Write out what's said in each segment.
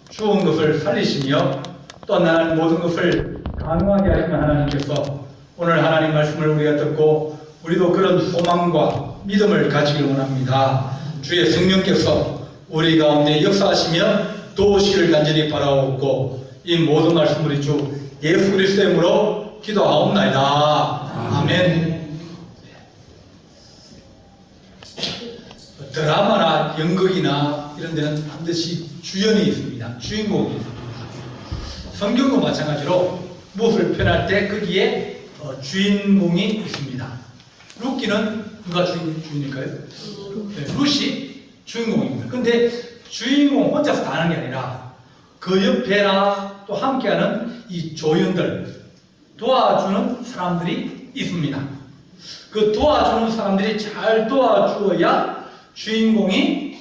죽은 것을 살리시며 또 나는 모든 것을 가능하게 하시는 하나님께서 오늘 하나님 말씀을 우리가 듣고 우리도 그런 소망과 믿음을 가지길 원합니다. 주의 성령께서 우리 가운데 역사하시며 도우시기를 간절히 바라옵고 이 모든 말씀 우리 주 예수 그리스도의 이름으로 기도하옵나이다. 아멘. 드라마나 연극이나 이런 데는 반드시 주연이 있습니다. 주인공이 있습니다. 성경도 마찬가지로 무엇을 표현할 때 거기에 주인공이 있습니다. 룻기는 누가 주인일까요? 네, 룻이 주인공입니다. 근데 주인공 혼자서 다 하는 게 아니라 그 옆에나 또 함께하는 이 조연들, 도와주는 사람들이 있습니다. 그 도와주는 사람들이 잘 도와주어야 주인공이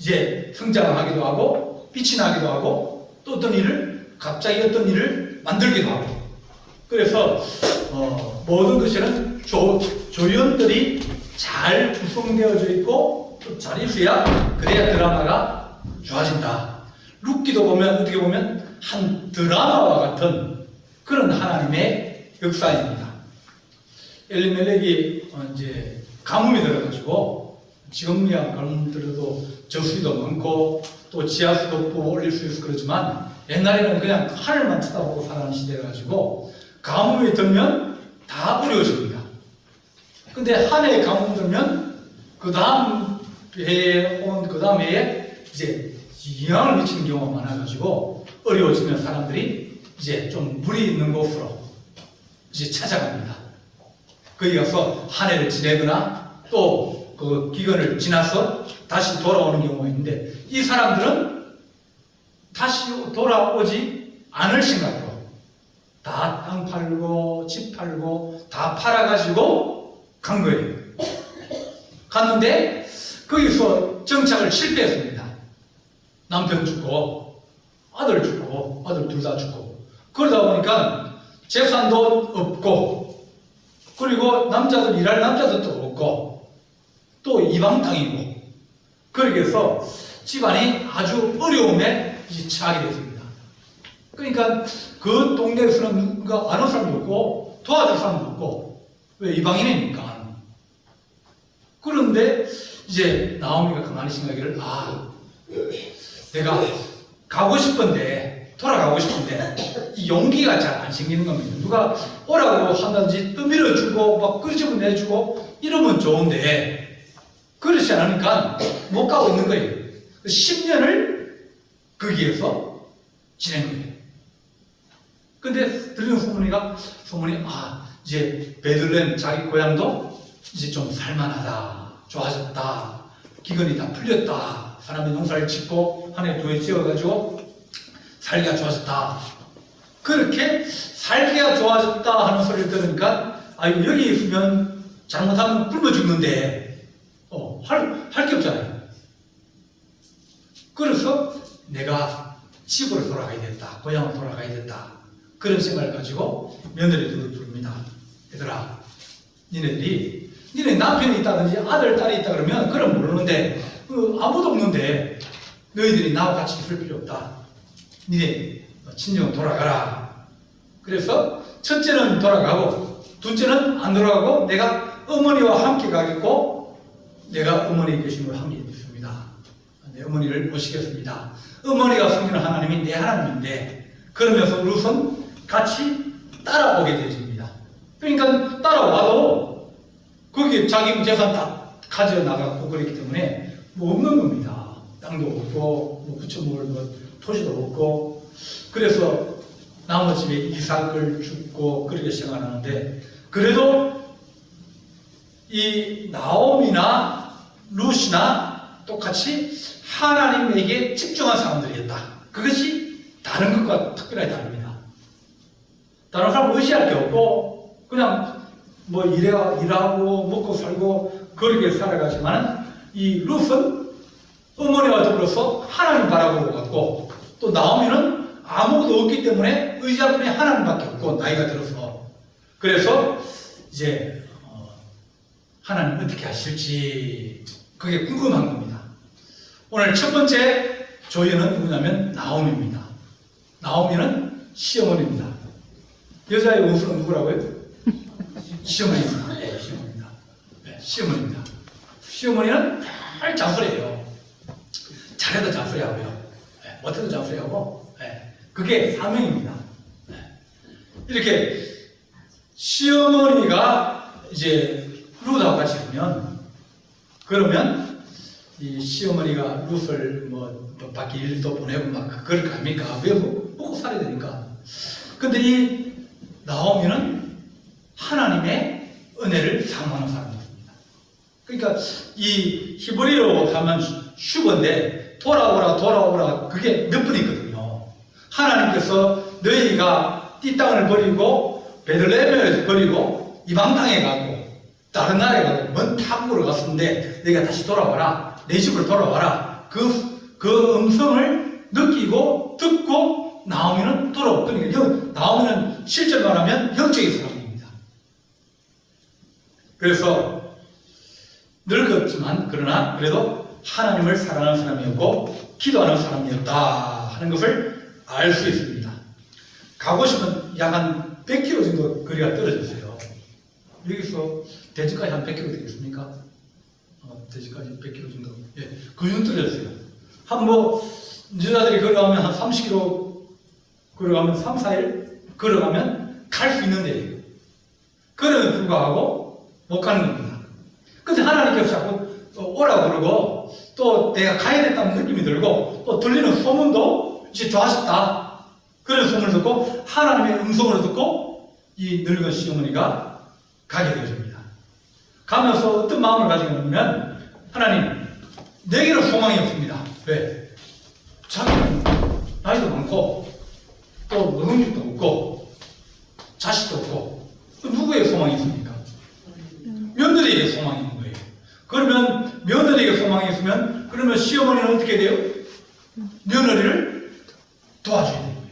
이제 성장하기도 하고 빛이 나기도 하고 또 갑자기 어떤 일을 만들기도 하고 그래서 모든 것에는 조연들이 잘 구성되어져 있고 또 잘 있어야 그래야 드라마가 좋아진다. 룻기도 보면 어떻게 보면 한 드라마와 같은 그런 하나님의 역사입니다. 엘리멜렉이 이제 가뭄이 들어가지고 지금이야 가뭄 들어도 저수지도 많고 또 지하수도 부어 올릴 수 있어 그러지만 옛날에는 그냥 하늘만 쳐다보고 살아가는 시대여가지고 가뭄이 들면 다 어려워집니다. 근데 한 해에 가뭄 들면 그 다음 해에 그 다음 해에 이제 영향을 미치는 경우가 많아가지고 어려워지면 사람들이 이제 좀 물이 있는 곳으로 이제 찾아갑니다. 거기 가서 한 해를 지내거나 또 그 기간을 지나서 다시 돌아오는 경우가 있는데 이 사람들은 다시 돌아오지 않을 생각으로 다 땅 팔고 집 팔고 다 팔아가지고 간 거예요. 갔는데 거기서 정착을 실패했습니다. 남편 죽고 아들 죽고 아들 둘 다 죽고 그러다 보니까 재산도 없고 그리고 남자들 일할 남자들도 없고 또 이방 땅이고 그렇게 해서 집안이 아주 어려움에 이제 처하게 됐습니다. 그러니까 그 동네에서는 누가 아는 사람도 없고 도와줄 사람도 없고 왜 이방인이니까. 그런데 이제 나오미가 가만히 생각하기를 내가 가고 싶은데 돌아가고 싶은데 이 용기가 잘 안 생기는 겁니다. 누가 오라고 한다든지 떠밀어주고 막 끄집어내주고 이러면 좋은데 그렇지 않으니까 못 가고 있는 거예요. 10년을 거기에서 지낸 거예요. 근데 들리는 소문이 이제 베들레헴 자기 고향도 이제 좀 살만하다, 좋아졌다, 기근이 다 풀렸다, 사람이 농사를 짓고 한 해 두 해 지어가지고 살기가 좋아졌다. 그렇게 살기가 좋아졌다 하는 소리를 들으니까 여기 있으면 잘못하면 굶어 죽는데 할 게 없잖아요. 그래서 내가 집으로 돌아가야 된다, 고향으로 돌아가야 된다. 그런 생각을 가지고 며느리들을 부릅니다. 얘들아, 니네 남편이 있다든지 아들, 딸이 있다 그러면 그럼 모르는데 아무도 없는데 너희들이 나와 같이 있을 필요 없다. 니네 친정 돌아가라. 그래서 첫째는 돌아가고 둘째는 안 돌아가고 내가 어머니와 함께 가겠고 내가 어머니 계신 걸 함께 있습니다. 내 어머니를 모시겠습니다. 어머니가 섬기는 하나님이 내 하나님인데 그러면서 룻은 같이 따라오게 되어집니다. 그러니까 따라와도 거기에 자기 재산 다 가져나갔고 그렇기 때문에 뭐 없는 겁니다. 땅도 없고 부쳐먹을 토지도 없고 그래서 나무 집에 이삭을 줍고 그렇게 생각하는데 그래도 이 나오미나 룻이나 똑같이 하나님에게 집중한 사람들이었다. 그것이 다른 것과 특별하게 다릅니다. 다른 사람 의지할 게 없고 그냥 뭐 일하고 먹고 살고 그렇게 살아가지만 이 룻은 어머니와 더불어서 하나님 바라보고 갔고 또 나오미는 아무것도 없기 때문에 의지할 분이 하나님밖에 없고 나이가 들어서 그래서 이제 하나님 어떻게 하실지 그게 궁금한 겁니다. 오늘 첫 번째 조연은 누구냐면 나오미입니다. 나오미는 시어머니입니다. 여자의 원수는 누구라고요? 시어머니입니다. 네, 시어머니입니다. 네, 시어머니입니다. 시어머니는 잘 잔소리해요. 잘해도 잔소리하고요. 네, 못해도 잔소리하고. 네, 그게 사명입니다. 네. 이렇게 시어머니가 이제 룻하고 같이 있으면, 그러면 이 시어머니가 룻을 뭐 밖에 일도 보내고 막 그럴 거 아닙니까? 왜 먹고 살아야 되니까. 근데 이 나오미는 하나님의 은혜를 사모하는 사람이었습니다. 그러니까 이 히브리어로 하면 슈버인데 돌아오라 그게 몇 번 있거든요. 하나님께서 너희가 이 땅을 버리고 베들레헴을 버리고 이방 땅에 가고 다른 나라에 가고 먼 타국으로 갔었는데 너희가 다시 돌아와라. 내 집으로 돌아와라. 그 음성을 느끼고 듣고 나오미는 돌아오고, 그러니까 나오미는 실제로 말하면 영적인 사람입니다. 그래서 늙었지만 그러나 그래도 하나님을 사랑하는 사람이었고 기도하는 사람이었다 하는 것을 알 수 있습니다. 가고 싶으면 약 한 100km 정도 거리가 떨어졌어요. 여기서 대지까지 한 100km 되겠습니까? 대지까지 100km 정도. 예, 그 정도 떨어졌어요. 여자들이 걸어가면 한 30km 걸어가면 3, 4일 걸어가면 갈 수 있는 데예요. 그럼에도 불구하고 못 가는 겁니다. 근데 하나님께서 자꾸 오라고 그러고 또 내가 가야 됐다는 느낌이 들고 또 들리는 소문도 이제 좋아졌다. 그런 소문을 듣고 하나님의 음성을 듣고 이 늙은 시어머니가 가게 되어집니다. 가면서 어떤 마음을 가지고 있냐면, 하나님, 내게는 소망이 없습니다. 왜? 자기는 나이도 많고 또 노동력도 없고 자식도 없고 누구의 소망이 있습니까? 며느리에게 소망이 있는 거예요. 그러면 며느리에게 소망이 있으면 그러면 시어머니는 어떻게 돼요? 며느리를 도와줘야 되는 거예요.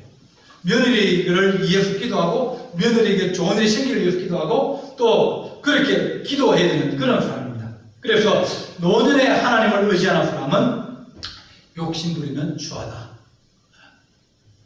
며느리를 위해서 기도하고 며느리에게 좋은 일이 생기를 위해서 기도하고 또 그렇게 기도해야 되는 그런 사람입니다. 그래서 노년에 하나님을 의지하는 사람은 욕심부리는 추하다.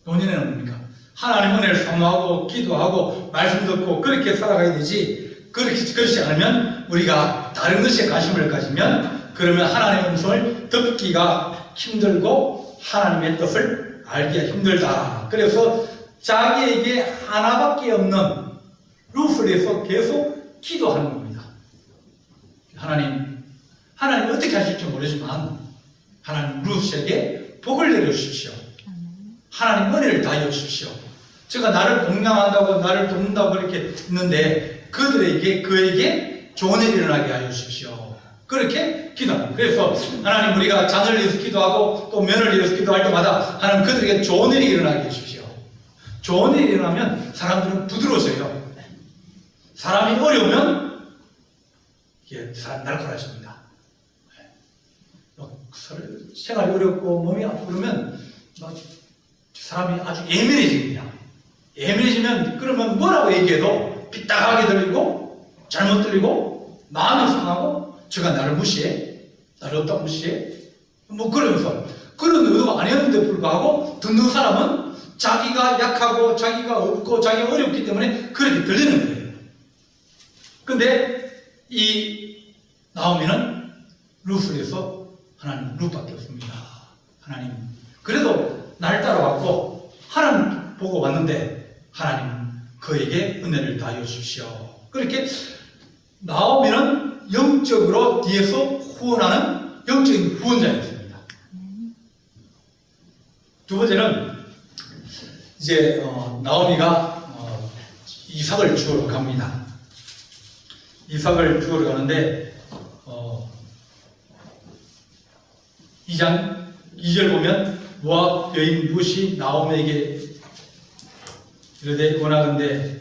노년에는 뭡니까? 하나님 은혜를 사모하고 기도하고 말씀 듣고 그렇게 살아가야 되지, 그렇지 않으면 우리가 다른 것에 관심을 가지면 그러면 하나님의 음성을 듣기가 힘들고 하나님의 뜻을 알기가 힘들다. 그래서 자기에게 하나밖에 없는 룻을 위해서 계속 기도하는 겁니다. 하나님 어떻게 하실지 모르지만 하나님 룻에게 복을 내려주십시오. 하나님 은혜를 다해 주십시오. 제가 나를 공양한다고 나를 돕는다고 그렇게 있는데 그에게 좋은 일이 일어나게 하여 주십시오. 그렇게 기도합니다. 그래서 하나님 우리가 자녀를 위해서 기도하고 또 며느리를 위해서 기도할 때마다 하나님 그들에게 좋은 일이 일어나게 해주십시오. 좋은 일이 일어나면 사람들은 부드러워져요. 사람이 어려우면 이게 날카로워집니다. 생활이 어렵고 몸이 아프고 그러면 사람이 아주 예민해집니다. 예민해지면 그러면 뭐라고 얘기해도 삐딱하게 들리고 잘못 들리고 마음이 상하고 저가 나를 무시해? 나를 어디다 무시해? 뭐 그러면서 그런 의도가 아니었는데 불구하고 듣는 사람은 자기가 약하고 자기가 없고 자기가 어렵기 때문에 그렇게 들리는 거예요. 근데 이 나오미는 룻을 위해서 하나님 룻밖에 없습니다. 하나님 그래도 날 따라왔고 하나님 보고 왔는데 하나님 그에게 은혜를 다하여 주십시오. 그렇게 나오미는 영적으로 뒤에서 후원하는 영적인 후원자였습니다. 두 번째는 이제 나오미가 이삭을 주우러 갑니다. 이삭을 주우러 가는데 2장 2절 보면 모압 여인 룻이 나오미에게 이르되 원하건대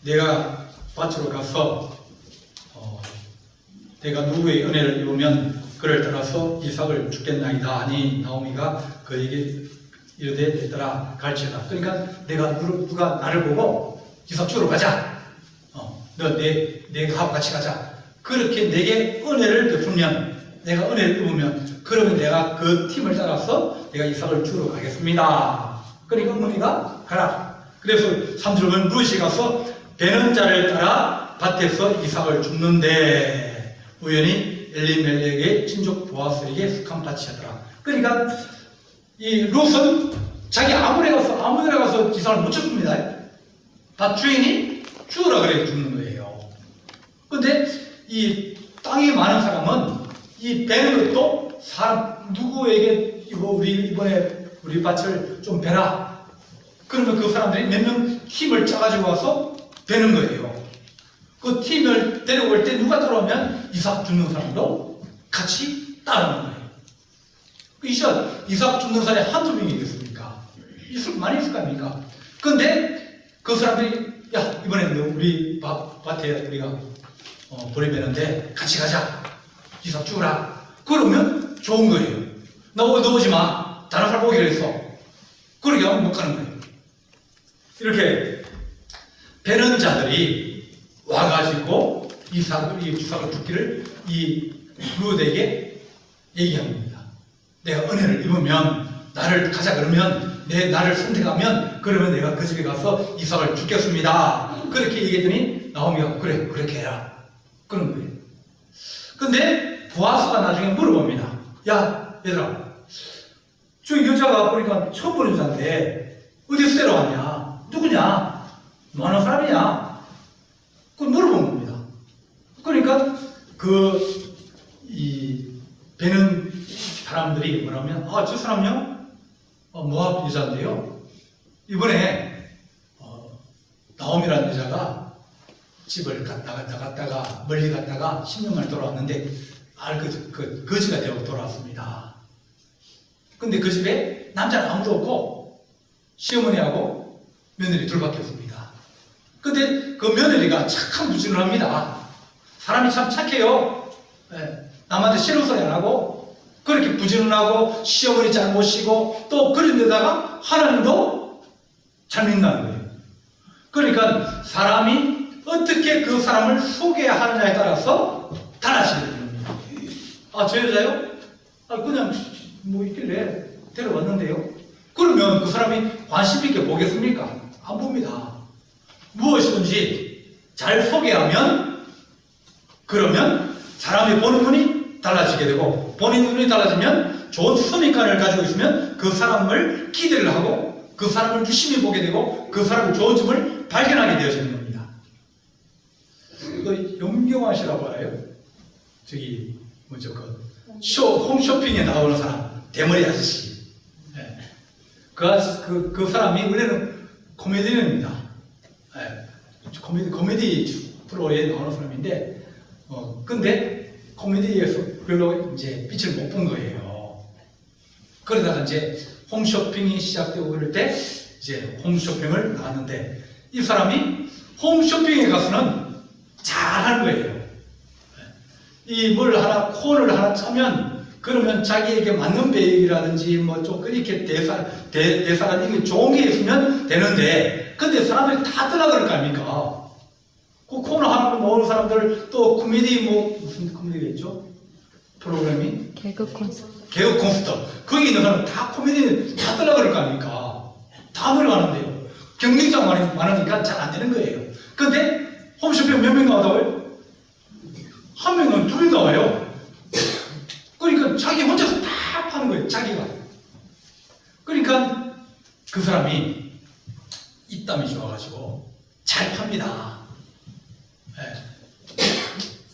내가 밭으로 가서 내가 누구의 은혜를 입으면 그를 따라서 이삭을 주겠나이다 하니 나오미가 그에게 이르되 얘들아 갈지어다. 그러니까 누가 나를 보고 이삭 주러 가자. 너 내가 하고 같이 가자. 그렇게 내게 은혜를 베풀면 내가 은혜를 입으면 그러면 내가 그 팀을 따라서 내가 이삭을 주러 가겠습니다. 그러니까 어머니가 가라. 그래서 3절은 룻이 가서 베는 자를 따라 밭에서 이삭을 줍는데 우연히 엘리멜렉의 친족 보아스에게 속한 밭이었더라. 그러니까 이 룻은 자기 아무데 가서 이삭을 못 줍습니다. 밭 주인이 주우라 그래 줍는 거예요. 근데 이 땅이 많은 사람은 이 베는 것도 사람 누구에게 이번에 우리 밭을 좀 베라. 그러면 그 사람들이 몇 명 팀을 짜가지고 와서 베는 거예요. 그 팀을 데려올 때 누가 따라오면 이삭 줍는 사람도 같이 따르는 거예요. 이삭 줍는 사람이 한두 명이겠습니까? 많이 있을 거 아닙니까? 근데 그 사람들이 야 이번에는 우리 밭에 우리가 보내배는데 같이 가자. 이삭 주라. 그러면 좋은 거예요. 너 오지 마. 다른 사람 오기로 했어. 그러게 하면 못 가는 거예요. 이렇게 베는 자들이 와가지고 이삭을 죽기를 이 룻에게 얘기합니다. 내가 은혜를 입으면 나를 가자 그러면 나를 선택하면 그러면 내가 그 집에 가서 이삭을 죽겠습니다. 그렇게 얘기했더니 나오미가 그래 그렇게 해라. 그런 거예요. 근데 보아스가 나중에 물어봅니다. 야 얘들아 저 여자가 보니까 처음 보는 여자인데 어디서 데려왔냐? 누구냐? 뭐 하는 사람이냐? 그걸 물어본 겁니다. 그러니까 이 베는 사람들이 뭐라면 저 사람요? 모압 여자인데요. 이번에 나옴이라는 여자가 집을 갔다가 멀리 갔다가 10년만에 돌아왔는데 거지가 되어 돌아왔습니다. 근데 그 집에 남자는 아무도 없고 시어머니하고 며느리 둘밖에 없습니다. 근데 그 며느리가 착한 부지런을 합니다. 사람이 참 착해요. 남한테 싫은 소리 안 하고 그렇게 부지런하고 시어머니 잘 모시고 또 그런 데다가 하나님도 잘 믿는다는 거예요. 그러니까 사람이 어떻게 그 사람을 소개하느냐에 따라서 달라지게 되는 겁니다. 저 여자요? 그냥 뭐 있길래 데려왔는데요. 그러면 그 사람이 관심 있게 보겠습니까? 안 봅니다. 무엇이든지 잘 소개하면 그러면 사람이 보는 눈이 달라지게 되고 보는 눈이 달라지면 좋은 선입관을 가지고 있으면 그 사람을 기대를 하고 그 사람을 유심히 보게 되고 그 사람의 좋은 점을 발견하게 되어지는 겁니다. 그 염경화씨라고 알아요? 저기 홈쇼핑에 나오는 사람 대머리 아저씨. 그 사람이 원래는 코미디언입니다. 코미디 프로에 나오는 사람인데 근데 코미디에서 별로 이제 빛을 못 본 거예요. 그러다가 이제 홈쇼핑이 시작되고 그럴 때 이제 홈쇼핑을 나왔는데 이 사람이 홈쇼핑에 가서는 잘하는 거예요. 코너를 하나 짜면 그러면 자기에게 맞는 배역이라든지 뭐 좀 이렇게 대사가 이게 좋은 게 있으면 되는데 근데 사람들이 다 떠나 그럴 거 아닙니까? 그 코너 하나로 모으는 사람들 또 코미디 무슨 코미디겠죠? 프로그램이? 개그 콘서트. 거기 있는 사람 다 코미디 다 떠나 그럴 거 아닙니까? 다 들어가는데요. 경쟁자가 많으니까 잘 안 되는 거예요. 근데 홈쇼핑 몇 명 나오다고요? 한 명은 두 명 나와요. 그러니까 자기 혼자서 다 파는 거예요. 자기가. 그러니까 그 사람이 입담이 좋아가지고 잘 팝니다.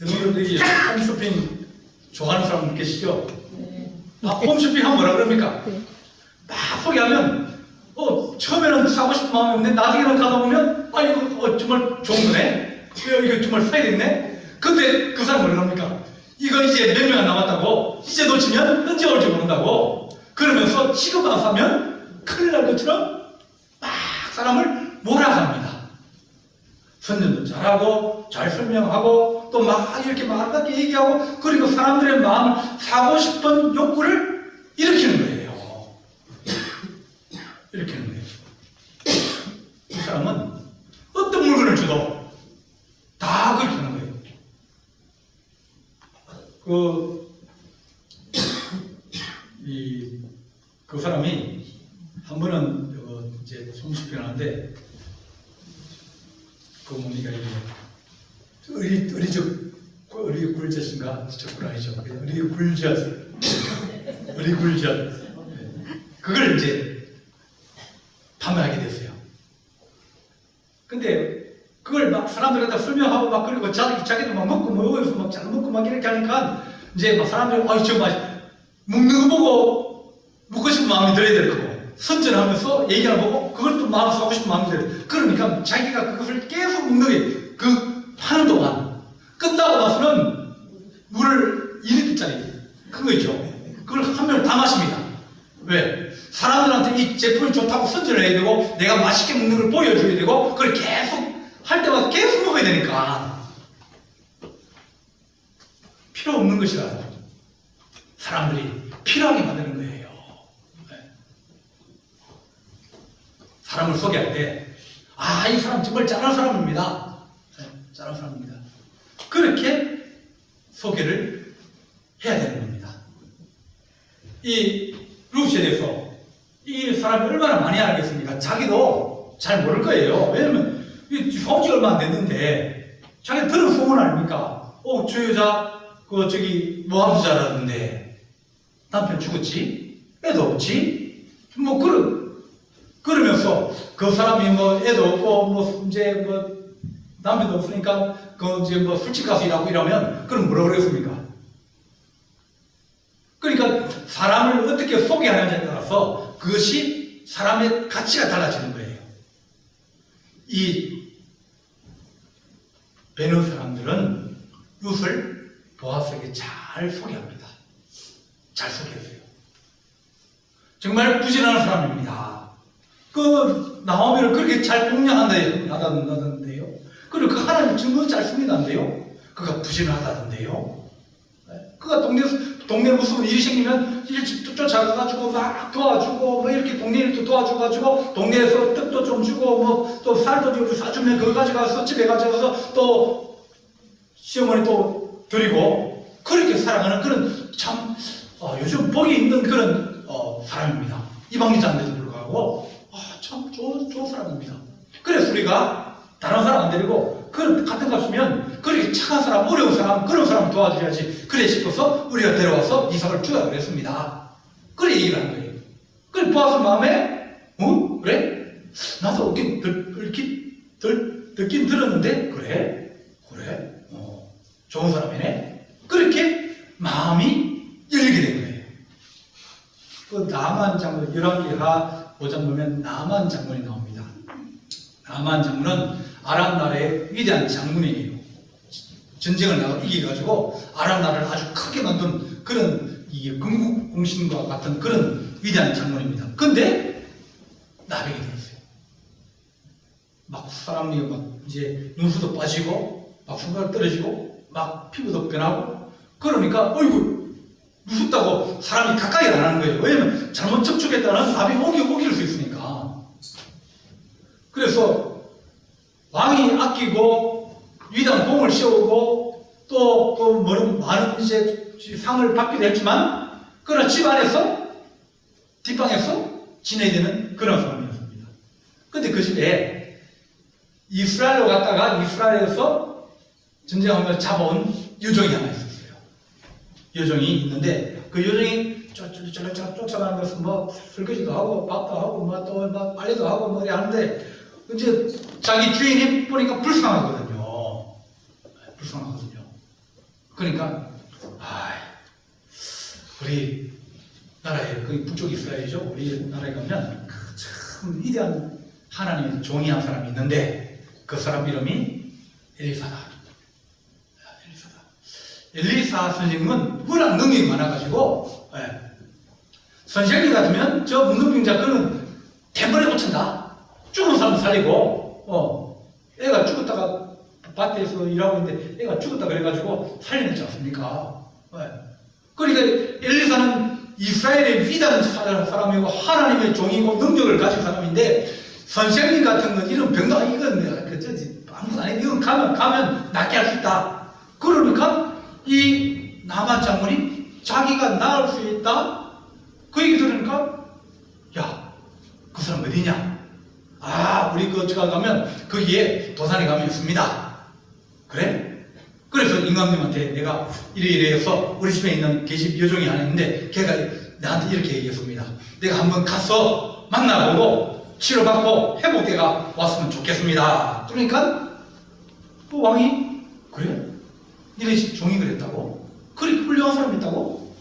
여러분들이 홈쇼핑 좋아하는 사람 계시죠? 네. 홈쇼핑 하면 뭐라 그럽니까? 네. 막 소개하면 처음에는 사고 싶은 마음이 없는데 나중에는 가다 보면 이거 정말 좋은 거네? 이거 정말 사야 되겠네? 근데 그 사람 뭐라 합니까? 이거 이제 몇 명 안 남았다고 이제 놓치면 언제 올지 모른다고 그러면서 지금 안 사면 큰일 날 것처럼 막 사람을 몰아갑니다. 설명도 잘하고 잘 설명하고 또 막 이렇게 말답게 얘기하고 그리고 사람들의 마음을 사고 싶은 욕구를 일으키는 거예요. 일으키는 거예요. 이 사람은 어떤 물건을 줘도 다 그렇게 하는 거예요. 그 사람이 한 번은 이제 손수평하는데 그 뭡니까 이게 의리굴젓인가 저건 아니죠. 의리굴젓 그걸 이제 판매하게 됐어요. 근데 그걸 막 사람들한테 설명하고 막 그리고 자기도 막 먹고 뭐 여기서 막 잘 먹고 막 이렇게 하니까 이제 막 사람들이 저 먹는 거 보고 먹고 싶은 마음이 들어야 될 거고 선전하면서 얘기하는 거 보고 그걸 또 마음 사고 싶은 마음이 들어요. 그러니까 자기가 그것을 계속 먹는 게 그 하는 동안 끝나고 나서는 물을 2리터짜리 큰 거 있죠. 그걸 한 병을 다 마십니다. 왜? 사람들한테 이 제품이 좋다고 선전을 해야 되고 내가 맛있게 먹는 걸 보여줘야 되고 그걸 계속 할 때마다 계속 먹어야 되니까 필요 없는 것이라서 사람들이 필요하게 만드는 거예요. 사람을 소개할 때 이 사람 정말 잘하는 사람입니다. 잘하는 사람입니다. 그렇게 소개를 해야 되는 겁니다. 이 루시에 대해서 이 사람이 얼마나 많이 알겠습니까? 자기도 잘 모를 거예요. 왜냐면 사온 지 얼마 안 됐는데 자기 들은 소문 아닙니까? 저 여자 저기 모함도 잘하던데 남편 죽었지? 애도 없지? 뭐 그러면서 그 사람이 뭐 애도 없고 뭐 이제 뭐 남편도 없으니까 이제 뭐 술집 가서 일하고 이러면 그럼 뭐라고 그랬습니까? 그러니까 사람을 어떻게 소개하느냐에 따라서 그것이 사람의 가치가 달라지는 거예요. 이 베는 사람들은 룻을 보아스에게 잘 소개합니다. 잘 소개했어요. 정말 부진하는 사람입니다. 나오미를 그렇게 잘 공략한다던데요. 그리고 그 하나님 증거 잘 씁니다는데요. 그가 부진하다던데요. 그가 동네 무슨 일이 생기면 일찍 쫓아가가지고 막 도와주고 뭐 이렇게 동네 일도 도와줘가지고 동네에서 떡도 좀 주고 뭐 또 쌀도 좀 사주면 그거 가져가서 집에 가져가서 또 시어머니 또 드리고 그렇게 살아가는 그런 참 요즘 보기 힘든 그런 사람입니다. 이방인자인데도 불구하고 참 좋은 사람입니다. 그래서 우리가 다른 사람 안 데리고 그런 같은 값이면 그렇게 착한 사람, 어려운 사람, 그런 사람 도와줘야지 그래 싶어서 우리가 데려와서 이삭을 주라 그랬습니다. 그래 얘기를 한 거예요. 그래 보아서 마음에 그래? 나도 듣긴 들었는데 그래? 좋은 사람이네? 그렇게 마음이 열리게 된 거예요. 그 나만 장군, 열왕기하 5장 보면 나만 장군이 나옵니다. 나만 장군은 아람 나라의 위대한 장군이에요. 전쟁을 나가 이겨가지고 아람 나라를 아주 크게 만든 그런 건국 공신과 같은 그런 위대한 장군입니다. 근데 나병이 들었어요. 막 사람이 막 이제 눈수도 빠지고 막 손가락 떨어지고 막 피부도 변하고 그러니까 어이구 무섭다고 사람이 가까이 안 하는 거예요. 왜냐면 잘못 접촉했다는 나병이 오길 수 있으니까. 그래서 왕이 아끼고 위대한 공을 세우고 또 많은 이제 상을 받기도 했지만 그러나 집 안에서 뒷방에서 지내야 되는 그런 사람이었습니다. 근데 그 집에 이스라엘로 갔다가 이스라엘에서 전쟁하면서 잡아온 요정이 하나 있었어요. 요정이 있는데 그 요정이 쫓아가면서 뭐 설거지도 하고 밥도 하고 뭐 또 빨래도 하고 뭐 이래 하는데 이제 자기 주인이 보니까 불쌍하거든요. 그러니까 우리 나라에 그 북쪽 이스라엘이죠. 우리 나라에 가면 참 위대한 하나님의 종이 한 사람이 있는데 그 사람 이름이 엘리사다. 엘리사 선생님은 워낙 능력이 많아가지고 선생님 같으면 저 문둥병자 그는 대머리 고친다. 죽은 사람 살리고 애가 죽었다가 밭에서 일하고 있는데 애가 죽었다 그래가지고 살려냈지 않습니까? 그러니까 엘리사는 이스라엘의 위대한 사람이고 하나님의 종이고 능력을 가진 사람인데 선생님 같은 건 이런 병도 이건 아무도 안 해. 이건 가면 낫게 할 수 있다. 그러니까 이 나만 장군이 자기가 나을 수 있다. 그 얘기 들으니까 그 사람 어디냐? 아, 우리 그 제가 가면 거기에 도산에 가면 있습니다. 그래? 그래서 임금님한테 내가 이래 해서 우리 집에 있는 계집 여종이 하나 있는데 걔가 나한테 이렇게 얘기했습니다. 내가 한번 가서 만나보고 치료받고 회복돼가 왔으면 좋겠습니다. 그러니까 그 왕이 그래? 니네 집 종이 그랬다고? 그리 훌륭한 사람이 있다고?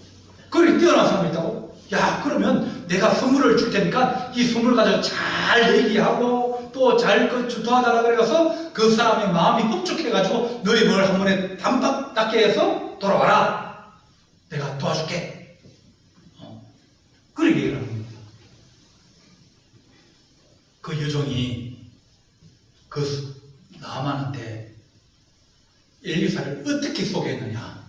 그리 뛰어난 사람이 있다고? 야, 그러면 내가 선물을 줄 테니까 이 선물 가지고 잘 얘기하고 또 잘 도와달라 그래서 그 사람의 마음이 흡족해가지고 너희 몸을 한 번에 담박 닦게 해서 돌아와라. 내가 도와줄게. 그렇게 얘기를 하는 겁니다. 그 여종이 그 나만한테 엘리사를 어떻게 소개했느냐.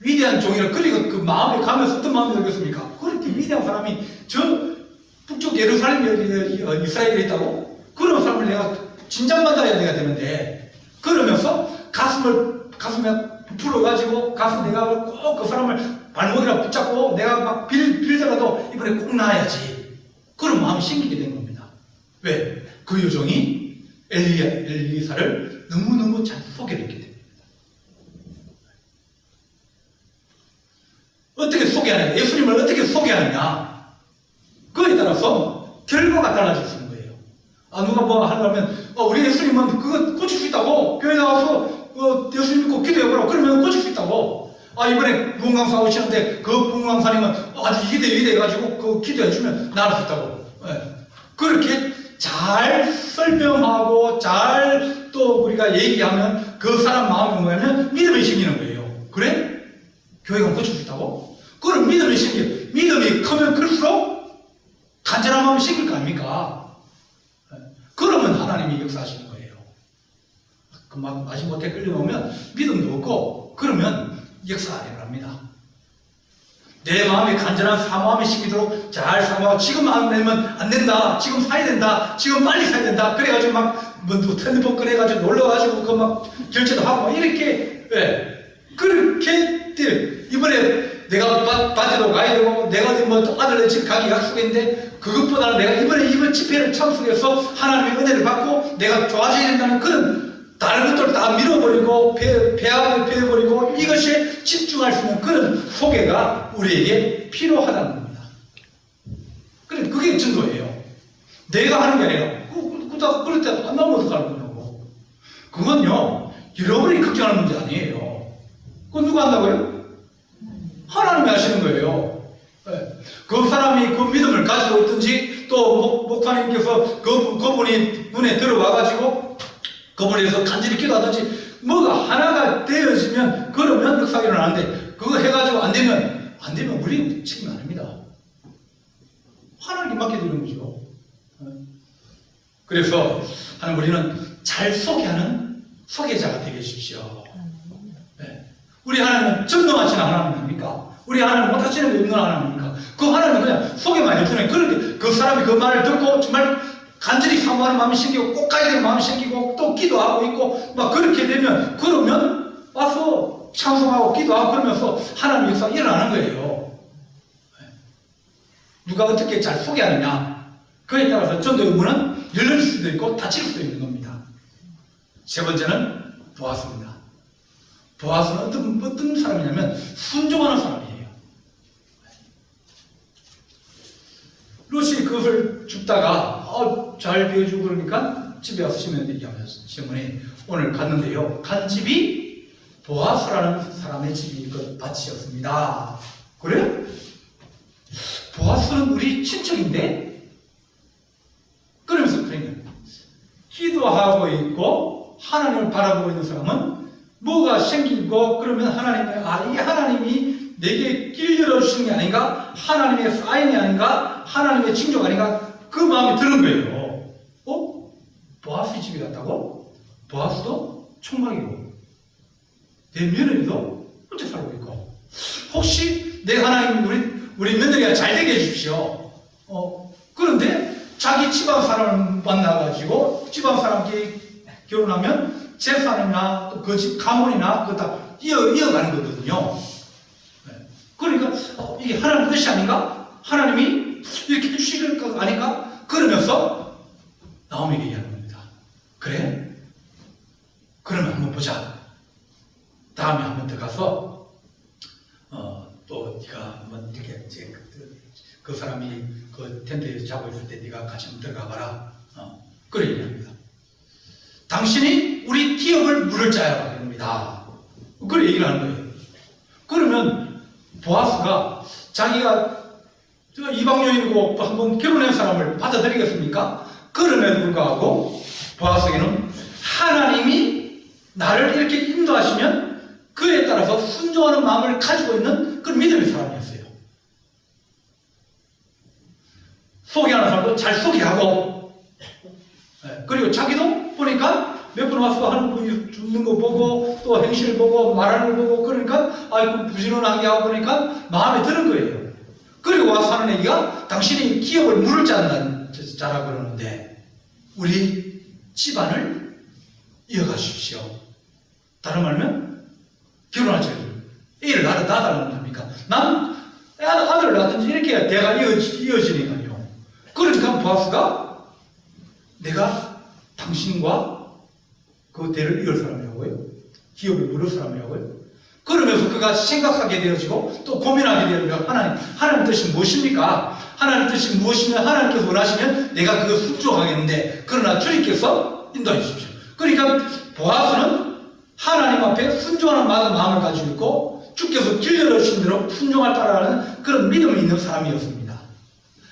위대한 종이라 그리고 그 마음에 가면서 어떤 마음이 들겠습니까? 그렇게 위대한 사람이 저 북쪽 예루살렘 이스라엘에 있다고? 그런 사람을 내가 진작받아야 내가 되는데 그러면서 가슴에 부풀어가지고 가서 내가 꼭 그 사람을 발목이라 붙잡고 내가 막 빌더라도 이번에 꼭 나아야지. 그런 마음이 생기게 된 겁니다. 왜? 그 여종이 엘리사를 너무너무 잘 소개를 했기 때문에. 어떻게 소개하느냐? 예수님을 어떻게 소개하느냐? 그거에 따라서 결과가 달라질 수 있는 거예요. 아, 누가 뭐 하려면, 우리 예수님은 그거 고칠 수 있다고. 교회 나와서, 예수님 믿고 기도해보라. 그러면 고칠 수 있다고. 아, 이번에 부흥강사 오시는데, 그 부흥강사님은 아주 위대 해가지고, 그 기도해주면 나을 수 있다고. 네. 그렇게 잘 설명하고, 잘 또 우리가 얘기하면, 그 사람 마음이 뭐냐면, 믿음이 생기는 거예요. 그래? 교회가 고칠 수 있다고? 그럼 믿음이 생겨. 믿음이 크면 클수록 간절한 마음이 생길 거 아닙니까? 그러면 하나님이 역사하시는 거예요. 그 마지못해 끌려오면 믿음도 없고 그러면 역사 안 해랍니다. 내 마음에 간절한 사모함이 생기도록 잘 사모하고 지금 안 내면 안 된다. 지금 사야 된다. 지금 빨리 사야 된다. 그래가지고 막 뭐 핸드폰 꺼내가지고 놀러가지고 그 막 결제도 하고 막 이렇게 그렇게 이번에 내가 바지로 가야 되고 내가 뭐 아들 집 가기 약속했는데 그것보다는 내가 이번 집회를 참석해서 하나님의 은혜를 받고 내가 좋아져야 된다는 그런 다른 것들을 다 밀어버리고 배합을 빼버리고 이것에 집중할 수 있는 그런 소개가 우리에게 필요하다는 겁니다. 그게 전도예요. 내가 하는 게 아니라 그럴 때 안 나오면 어떡하는 거냐고. 그건요 여러분이 걱정하는 문제 아니에요. 그건 누가 한다고요? 하나님이 하시는 거예요. 그 사람이 그 믿음을 가지고 있든지 또 목사님께서 그분이 눈에 들어와가지고 그분에서 간절히 기도하든지 뭐가 하나가 되어지면 그러면 역사가 일어나는데 그거 해가지고 안 되면 우리 책임 아닙니다. 하나님께 맡겨드리는 거죠. 그래서 하나님 우리는 잘 소개하는 소개자가 되게 해주십시오. 우리 하나님은 전능하시는 하나님 아닙니까? 우리 하나님 못하시는 게 없는 하나님입니까? 그 하나님은 그냥 소개만 해주는 그런데 그 사람이 그 말을 듣고 정말 간절히 사모하는 마음이 생기고 꼭 가야 되는 마음이 생기고 또 기도하고 있고 막 그렇게 되면 그러면 와서 찬송하고 기도하고 그러면서 하나님 역사가 일어나는 거예요. 누가 어떻게 잘 소개하느냐 그에 따라서 전도의 문은 열릴 수도 있고 닫힐 수도 있는 겁니다. 세 번째는 보았습니다. 보아스는 어떤 사람이냐면 순종하는 사람이에요. 롯이 그것을 줍다가 잘 비워주고 그러니까 집에 와서 시면 얘기하면서 시어머니 오늘 갔는데요. 간 집이 보아스라는 사람의 집이 그 밭이었습니다. 그래? 보아스는 우리 친척인데? 그러면서 그러니까 기도하고 있고 하나님을 바라보고 있는 사람은 뭐가 생기고 그러면 이 하나님이 내게 길 열어주시는 게 아닌가? 하나님의 사인이 아닌가? 하나님의 징조가 아닌가? 그 마음이 드는 거예요. 보아스 집에 갔다고? 보아스도 총각이고 내 며느리도 혼자 살고 있고 혹시 내 하나님 우리 며느리가 잘 되게 해주십시오. 그런데 자기 집안 사람을 만나가지고 집안 사람끼리 결혼하면 재산이나 또 그 집 가문이나 그거 다 이어가는 거거든요. 그러니까 이게 하나님 뜻이 아닌가? 하나님이 이렇게 해주실 거 아닌가? 그러면서 나오미에게 얘기하는 겁니다. 그래? 그러면 한번 보자. 다음에 한번 더 가서 또 네가 한번 이렇게 이제 그 사람이 그 텐트에서 자고 있을 때 네가 같이 한번 들어가 봐라. 그런 얘기합니다. 당신이 우리 기업을 물을 자야 됩니다. 그런 얘기를 하는 거예요. 그러면 보아스가 자기가 이방 여인이고 한번 결혼한 사람을 받아들이겠습니까? 그럼에도 불구하고 보아스에게는 하나님이 나를 이렇게 인도하시면 그에 따라서 순종하는 마음을 가지고 있는 그런 믿음의 사람이었어요. 소개하는 사람도 잘 소개하고, 그리고 자기도 보니까 몇 분 와서 하는 분이 죽는 거 보고 또 행실 보고 말하는 거 보고 그러니까 아이고 부지런하게 하고 보니까 마음에 드는 거예요. 그리고 와서 하는 얘기가 당신이 기업을 물을 자라 그러는데 우리 집안을 이어가십시오. 다른 말하면 결혼하죠. 애를 낳아달라는 겁니까? 난 아들을 낳든지 이렇게 해야 대가 이어지니까요. 그러니까 보아스가 내가 당신과 그 대를 이을 사람이라고요. 기업을 물을 사람이라고요. 그러면서 그가 생각하게 되어지고 또 고민하게 되어지고 하나님 뜻이 무엇입니까? 하나님 뜻이 무엇이면 하나님께서 원하시면 내가 그거 순종하겠는데 그러나 주님께서 인도해 주십시오. 그러니까 보아스는 하나님 앞에 순종하는 마음을 가지고 있고 주께서 길려주신 대로 순종할 따라가는 그런 믿음이 있는 사람이었습니다.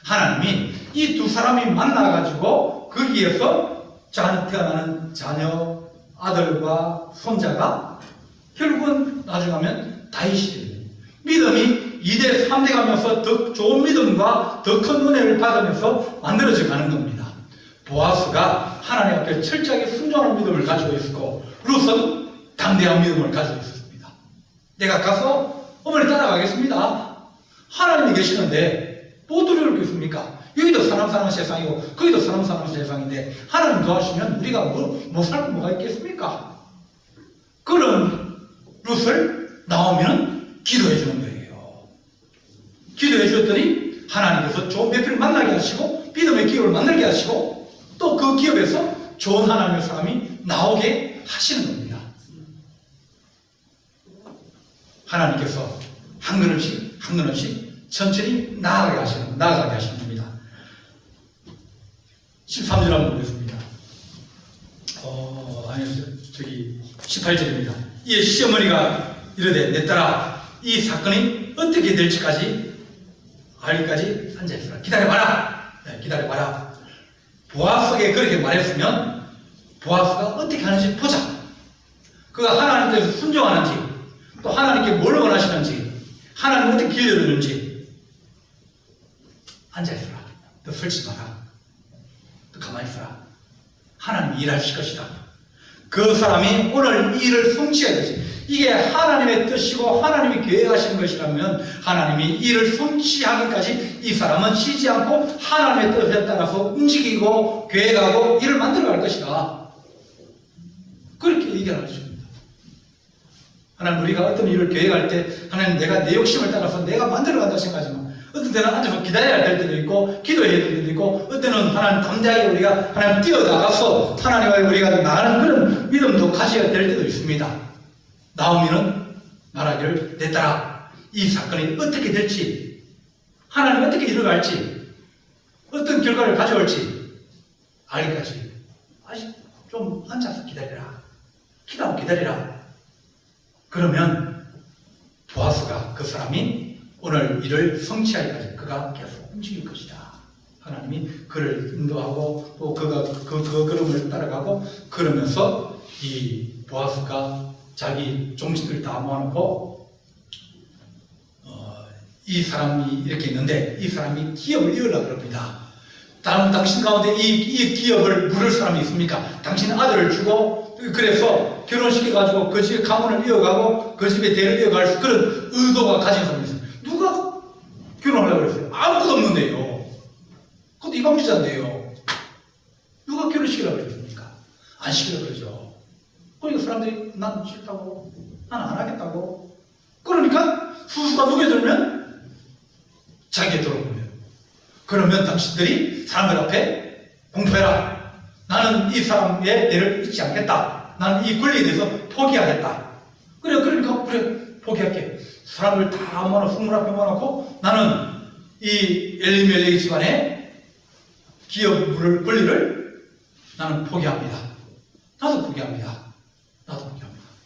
하나님이 이 두 사람이 만나가지고 거기에서 태어나는 자녀, 아들과 손자가 결국은 나중에 가면 다윗이 믿음이 2대, 3대 가면서 더 좋은 믿음과 더 큰 은혜를 받으면서 만들어져 가는 겁니다. 보아스가 하나님 앞에 철저하게 순종하는 믿음을 가지고 있었고 룻은 담대한 믿음을 가지고 있었습니다. 내가 가서 어머니 따라가겠습니다. 하나님이 계시는데 뭐 두려울 게 있습니까? 여기도 사람 사는 세상이고 거기도 사람 사는 세상인데 하나님 도와주시면 우리가 뭐 살고 뭐가 있겠습니까? 그런 룻을 나오미는 기도해 주는 거예요. 기도해 주었더니 하나님께서 좋은 배필을 만나게 하시고 믿음의 기업을 만들게 하시고 또 그 기업에서 좋은 하나님의 사람이 나오게 하시는 겁니다. 하나님께서 한 걸음씩 한 걸음씩 천천히 나아가게 하시는 겁니다. 13절 한번 보겠습니다. 저기 18절입니다. 이에 시어머니가 이르되 내 딸아 이 사건이 어떻게 될지까지 알기까지 앉아있으라. 기다려봐라. 기다려봐라. 보아스에게 그렇게 말했으면 보아스가 어떻게 하는지 보자. 그가 하나님께서 순종하는지 또 하나님께 뭘 원하시는지 하나님 어떻게 길려주는지 앉아있으라. 너 설치 마라. 너 가만히 있어라. 하나님이 일하실 것이다. 그 사람이 오늘 이 일을 성취해야 되지. 이게 하나님의 뜻이고 하나님이 계획하시는 것이라면 하나님이 일을 성취하기까지 이 사람은 쉬지 않고 하나님의 뜻에 따라서 움직이고 계획하고 일을 만들어갈 것이다. 그렇게 얘기를 하십니다. 하나님 우리가 어떤 일을 계획할 때 하나님 내가 내 욕심을 따라서 내가 만들어간다 생각하지만 어떤 때는 앉아서 기다려야 될 때도 있고 기도해야 될 때도 있고 어떤 때는 하나님 담대하게 우리가 하나님 뛰어나가서 하나님과 우리가 나가는 그런 믿음도 가져야 될 때도 있습니다. 나오미는 말하기를 내 딸아 이 사건이 어떻게 될지 하나님 어떻게 이루어갈지 어떤 결과를 가져올지 알기까지 아직 좀 앉아서 기다리라. 기다리라. 그러면 보아스가 그 사람이 오늘 일을 성취하기까지 그가 계속 움직일 것이다. 하나님이 그를 인도하고 또 그가 그 걸음을 따라가고 그러면서 이 보아스가 자기 종신들을 다 모아놓고 이 사람이 이렇게 있는데 이 사람이 기업을 이으려고 그럽니다. 당신 가운데 이 기업을 물을 사람이 있습니까? 당신 아들을 주고 그래서 결혼시켜가지고 그 집에 가문을 이어가고 그 집에 대를 이어갈 그런 의도가 가진 사람이 있어요. 누가 결혼하려고 그랬어요? 아무것도 없는데요. 그것도 이방주자인데요. 누가 결혼시키려고 그랬습니까? 안 시키려고 그러죠. 그러니까 사람들이 난 싫다고 난 안 하겠다고 그러니까 수수가 녹여들면 자기에 들어오는 거예요. 그러면 당신들이 사람들 앞에 공표해라. 나는 이 사람의 예를 잊지 않겠다. 나는 이 권리에 대해서 포기하겠다. 그러니까 포기할게. 사람을 다 모아놓고 성문 앞에 모아놓고 나는 이 엘리멜렉 집안의 기업 물을 권리를 나는 포기합니다. 나도 포기합니다.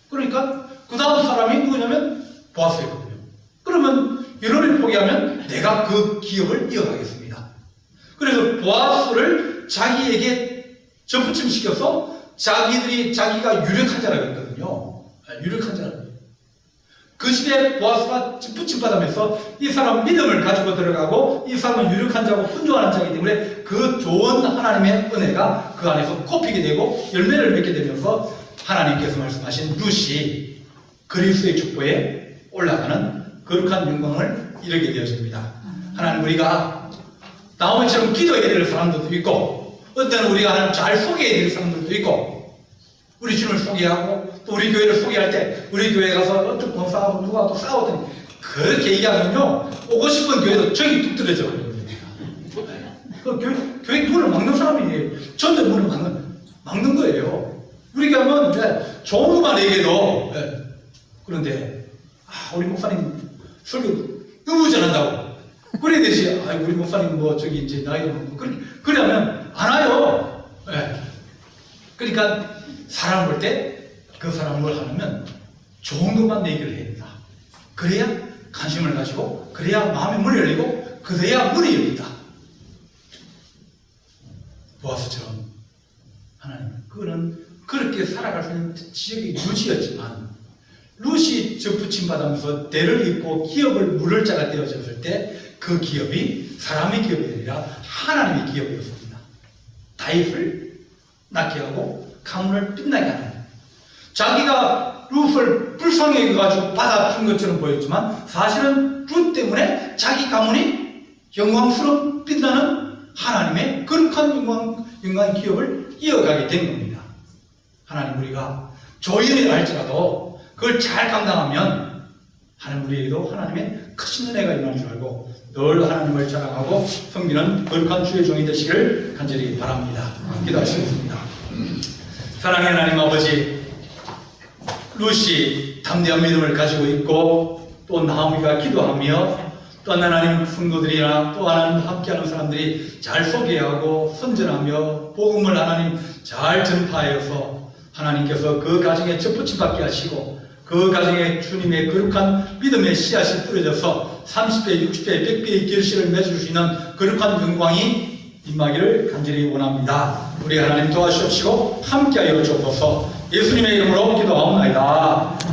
그러니까 그 다음 사람이 누구냐면 보아스였거든요. 그러면 이론을 포기하면 내가 그 기업을 이어가겠습니다. 그래서 보아스를 자기에게 접붙임시켜서 자기가 유력한 자라고 했거든요. 유력한 자라고. 그 집에 보아스가 붙임받으면서 이 사람 믿음을 가지고 들어가고 이 사람은 유력한 자고 순종하는 자이기 때문에 그 좋은 하나님의 은혜가 그 안에서 꼽히게 되고 열매를 맺게 되면서 하나님께서 말씀하신 룻이 그리스도의 족보에 올라가는 거룩한 영광을 이루게 되어집니다. 하나님 우리가 나오미처럼 기도해야 될 사람들도 있고 어떤 우리가 하나님 잘 소개해야 될 사람들도 있고 우리 주님을 소개하고 또 우리 교회를 소개할 때 우리 교회 가서 어떤 권사하고 누가 또 싸우더니 그렇게 얘기하면요 오고 싶은 교회도 저기 뚝 떨어져 버립니다. 그 교회 문을 막는 사람이 전대 문을 막는 거예요. 우리가 하면 좋은 것만 얘기해도 그런데 우리 목사님 설교 너무 잘한다고 그래야 되지. 우리 목사님 뭐 저기 이제 나이도 많고 그러면 안 와요. 그러니까 사람 볼 때 그 사람을 뭘 하냐면 좋은 것만 얘기를 해야 된다. 그래야 관심을 가지고 그래야 마음의 문이 열리고 그래야 문이 열린다. 보아스처럼 하나님 그는 그렇게 살아갈 수 있는 지역이 룻이었지만 룻이 접붙임받으면서 대를 잇고 기업을 물을 자가 되어졌을 때 그 기업이 사람의 기업이 아니라 하나님의 기업이었습니다. 다윗을 낳게 하고 가문을 빛나게 하는 자기가 룻을 불쌍히 가지고 받아준 것처럼 보였지만 사실은 룻 때문에 자기 가문이 영광스러운 빛나는 하나님의 거룩한 영광 기업을 이어가게 된 겁니다. 하나님 우리가 조연이라 할지라도 그걸 잘 감당하면 하나님 우리에게도 하나님의 크신 은혜가 임할 줄 알고 늘 하나님을 자랑하고 섬기는 거룩한 주의 종이 되시길 간절히 바랍니다. 기도하시겠습니다. 사랑의 하나님 아버지 룻이 담대한 믿음을 가지고 있고 또 나오미가 기도하며 또 하나님 성도들이나 또 하나님 함께하는 사람들이 잘 소개하고 선전하며 복음을 하나님 잘 전파하여서 하나님께서 그 가정에 접붙임받게 하시고 그 가정에 주님의 거룩한 믿음의 씨앗이 뿌려져서 30배, 60배, 100배의 결실을 맺을 수 있는 거룩한 영광이 임하기를 간절히 원합니다. 우리 하나님 도와주시옵시고 함께하여 주옵소서. 예수님의 이름으로 기도하옵나이다.